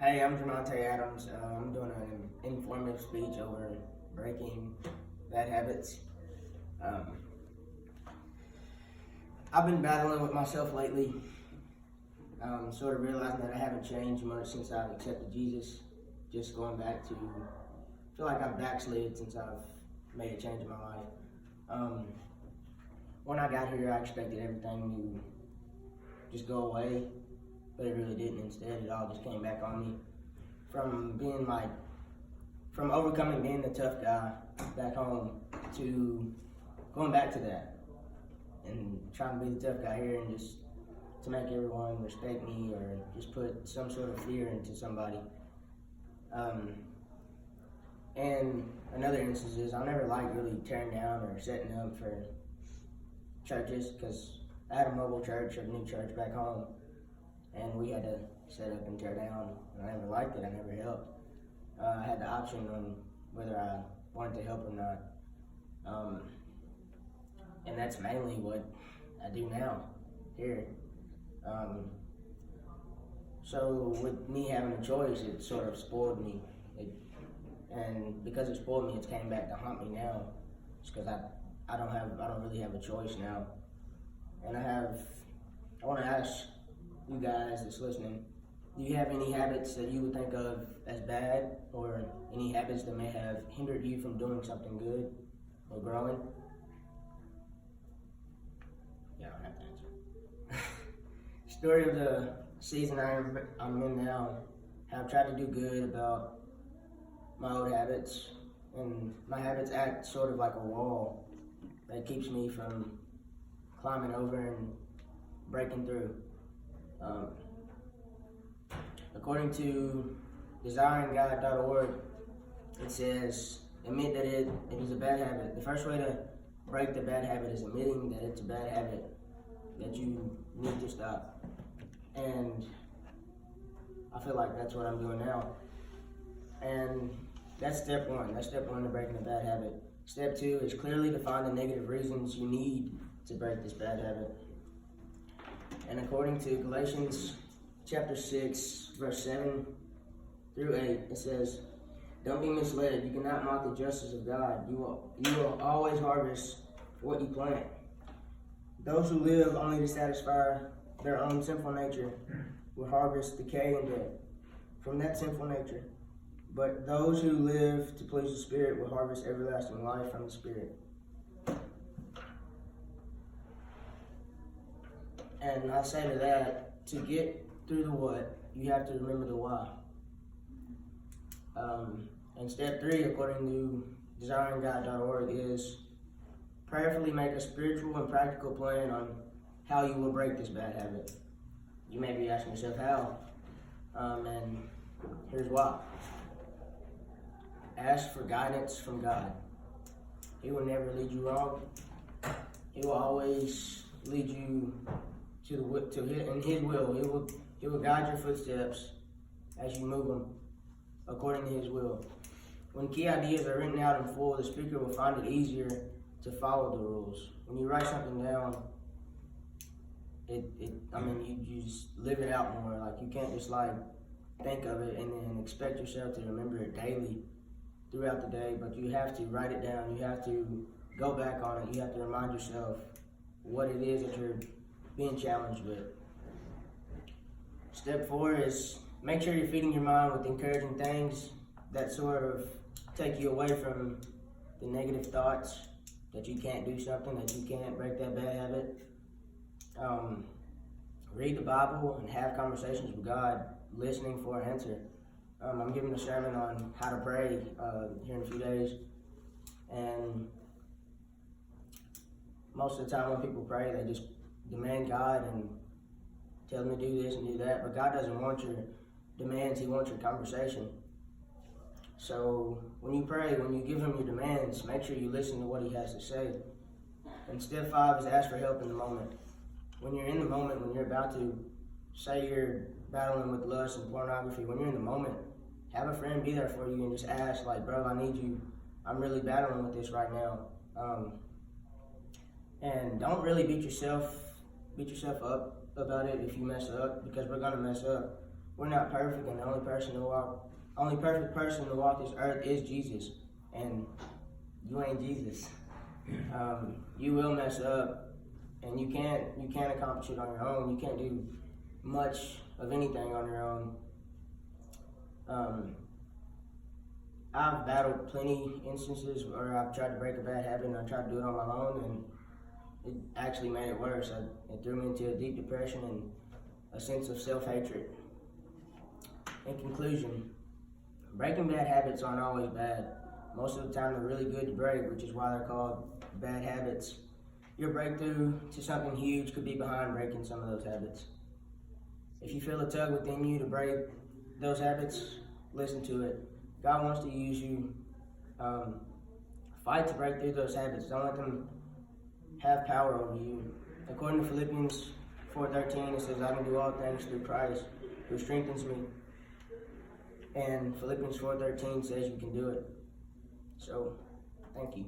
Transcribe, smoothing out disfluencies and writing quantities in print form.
Hey, I'm Jermontae Adams. I'm doing an informative speech over breaking bad habits. Um, I've been battling with myself lately, sort of realizing that I haven't changed much since I've accepted Jesus. Just going back to, I feel like I've backslid since I've made a change in my life. When I got here, I expected everything to just go away, but it really didn't. Instead, it all just came back on me. From overcoming being the tough guy back home to going back to that and trying to be the tough guy here and just to make everyone respect me or just put some sort of fear into somebody. And another instance is I never liked really tearing down or setting up for churches because I had a mobile church, a new church back home, and we had to set up and tear down. And I never liked it. I never helped. I had the option on whether I wanted to help or not. And that's mainly what I do now here. So with me having a choice, it sort of spoiled me. And because it spoiled me, it's came back to haunt me now. Just because I don't really have a choice now. And I want to ask you guys that's listening, do you have any habits that you would think of as bad, or any habits that may have hindered you from doing something good or growing? Yeah, I don't have to answer. Story of the season I'm in now, how I've tried to do good about my old habits, and my habits act sort of like a wall that keeps me from climbing over and breaking through. According to desiringgod.org, it says, admit that it is a bad habit. The first way to break the bad habit is admitting that it's a bad habit that you need to stop. And I feel like that's what I'm doing now. And that's step one. That's step one to breaking a bad habit. Step two is clearly define the negative reasons you need to break this bad habit. And according to Galatians chapter 6, verse 7 through 8, it says, don't be misled. You cannot mock the justice of God. You will always harvest what you plant. Those who live only to satisfy their own sinful nature will harvest decay and death from that sinful nature. But those who live to please the Spirit will harvest everlasting life from the Spirit. And I say to that, to get through the what, you have to remember the why. And step three, according to desiringgod.org, is prayerfully make a spiritual and practical plan on how you will break this bad habit. You may be asking yourself how, and here's why. Ask for guidance from God. He will never lead you wrong. He will always lead you in His will. He will guide your footsteps as you move them according to His will. When key ideas are written out in full, the speaker will find it easier to follow the rules. When you write something down, you just live it out more. Like, you can't just think of it and then expect yourself to remember it daily throughout the day, but you have to write it down. You have to go back on it. You have to remind yourself what it is that you're being challenged with. Step 4 is make sure you're feeding your mind with encouraging things that sort of take you away from the negative thoughts that you can't do something, that you can't break that bad habit. Read the Bible and have conversations with God, listening for an answer. I'm giving a sermon on how to pray here in a few days. And most of the time when people pray, they just demand God and tell them to do this and do that. But God doesn't want your demands. He wants your conversation. So when you pray, when you give Him your demands, make sure you listen to what He has to say. And step 5 is ask for help in the moment. When you're in the moment, when you're about to, say you're battling with lust and pornography, when you're in the moment, have a friend be there for you and just ask, bro, I need you. I'm really battling with this right now. And don't really beat yourself up about it if you mess up, because we're gonna mess up. we're not perfect, and the only perfect person to walk this earth is Jesus, and you ain't Jesus. You will mess up, and you can't accomplish it on your own. You can't do much of anything on your own. I've battled plenty instances where I've tried to break a bad habit and I tried to do it on my own, and it actually made it worse. It threw me into a deep depression and a sense of self-hatred. In conclusion, breaking bad habits aren't always bad. Most of the time they're really good to break, which is why they're called bad habits. Your breakthrough to something huge could be behind breaking some of those habits. If you feel a tug within you to break those habits, listen to it. God wants to use you. Fight to break through those habits. Don't let them have power over you. According to Philippians 4:13, it says, I can do all things through Christ who strengthens me. And Philippians 4:13 says you can do it. So, thank you.